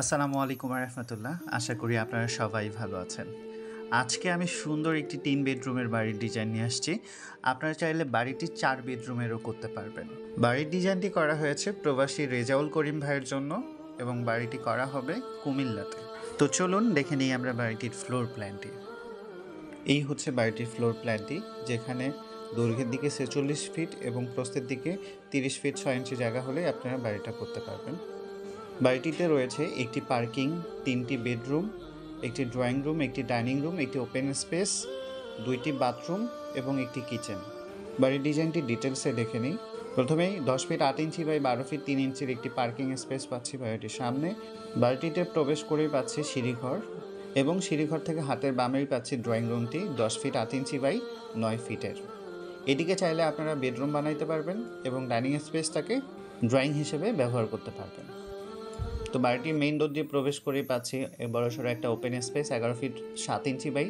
আসসালামু আলাইকুম রহমতুল্লাহ। আশা করি আপনারা সবাই ভালো আছেন। আজকে আমি সুন্দর একটি 3 বেডরুমের বাড়ির ডিজাইন নিয়ে আসছি। আপনারা চাইলে বাড়িটি 4 বেডরুমেরও করতে পারবেন। বাড়ির ডিজাইনটি করা হয়েছে প্রবাসী রেজাউল করিম ভাইয়ের জন্য এবং বাড়িটি করা হবে কুমিল্লাতে। তো চলুন দেখে নিই আমরা বাড়িটির ফ্লোর প্ল্যানটি। এই হচ্ছে বাড়িটির ফ্লোর প্ল্যানটি, যেখানে দৈর্ঘ্যের দিকে 46 ফিট এবং প্রস্থের দিকে 30 ফিট 6 ইঞ্চি জায়গা হলে আপনারা বাড়িটা করতে পারবেন। বাড়িটিতে রয়েছে একটি পার্কিং, 3টি বেডরুম, একটি ড্রয়িং রুম, একটি ডাইনিং রুম, একটি ওপেন স্পেস, 2টি বাথরুম এবং একটি কিচেন। বাড়ির ডিজাইনটি ডিটেলসে দেখে নিই। প্রথমেই 10 ফিট 8 ইঞ্চি বাই 12 ফিট 3 ইঞ্চির একটি পার্কিং স্পেস পাচ্ছি বাড়িটির সামনে। বাড়িটিতে প্রবেশ করেই পাচ্ছি সিঁড়িঘর এবং সিঁড়িঘর থেকে হাতের বামেই পাচ্ছি ড্রয়িং রুমটি 10 ফিট 8 ইঞ্চি বাই 9 ফিটের। এটিকে চাইলে আপনারা বেডরুম বানাইতে পারবেন এবং ডাইনিং স্পেসটাকে ড্রয়িং হিসেবে ব্যবহার করতে পারবেন। তো বাড়িটির মেইন ডোর দিয়ে প্রবেশ করেই পাচ্ছি বড়সড় একটা open space 11 feet 7 inch by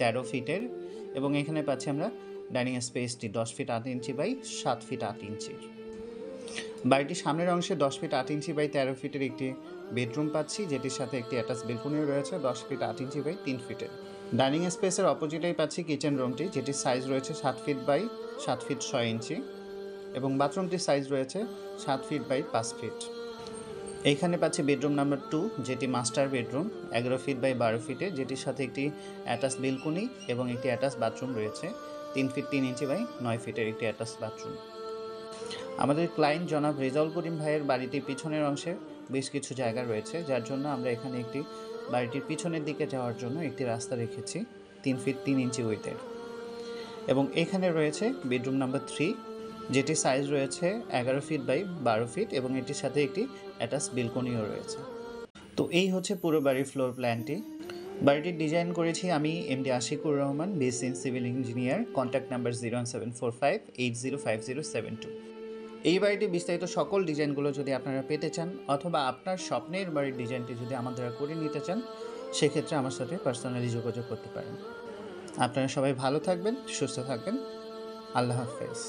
13 ফিটের, এবং এখানে পাচ্ছি আমরা ডাইনিং স্পেসটি 10 ফিট 8 ইঞ্চি বাই 7 ফিট 8 ইঞ্চির। বাড়িটির সামনের অংশে 10 ফিট 8 ইঞ্চি বাই 13 ফিটের একটি বেডরুম পাচ্ছি, যেটির সাথে একটি অ্যাটাচ বেলকনিও রয়েছে 10 ফিট 8 ইঞ্চি বাই 3 ফিটের। ডাইনিং স্পেসের অপোজিটেই পাচ্ছি কিচেন রুমটি, যেটির সাইজ রয়েছে 7 ফিট বাই 7 ফিট 6 ইঞ্চি, এবং বাথরুমটির সাইজ রয়েছে 7 ফিট বাই 5 ফিট। এইখানে পাচ্ছি বেডরুম নাম্বার 2, যেটি মাস্টার বেডরুম 11 ফিট বাই 12 ফিটে, যেটির সাথে একটি অ্যাটাচ বেলকনি এবং একটি অ্যাটাচ বাথরুম রয়েছে 3 ফিট 3 ইঞ্চি বাই 9 ফিটের একটি অ্যাটাচ বাথরুম। আমাদের ক্লায়েন্ট জনাব রেজাউল করিম ভাইয়ের বাড়িটির পিছনের অংশে বেশ কিছু জায়গা রয়েছে, যার জন্য আমরা এখানে একটি বাড়িটির পিছনের দিকে যাওয়ার জন্য একটি রাস্তা রেখেছি 3 ফিট 3 ইঞ্চি উইথের। এবং এখানে রয়েছে বেডরুম নাম্বার 3, যেটির সাইজ রয়েছে 11 ফিট বাই 12 ফিট এবং এটির সাথে একটি অ্যাটাচ বেলকনিও রয়েছে। তো এই হচ্ছে পুরো বাড়ির ফ্লোর প্ল্যানটি। বাড়িটির ডিজাইন করেছি আমি MD Ashikur Rahman, BSc in civil engineer. Contact number 01745805072। এই বাড়িটির বিস্তারিত সকল ডিজাইনগুলো যদি আপনারা পেতে চান, অথবা আপনার স্বপ্নের বাড়ির ডিজাইনটি যদি আমার দ্বারা করে নিতে চান, সেক্ষেত্রে আমার সাথে পার্সোনালি যোগাযোগ করতে পারেন। আপনারা সবাই ভালো থাকবেন, সুস্থ থাকবেন। আল্লাহ হাফেজ।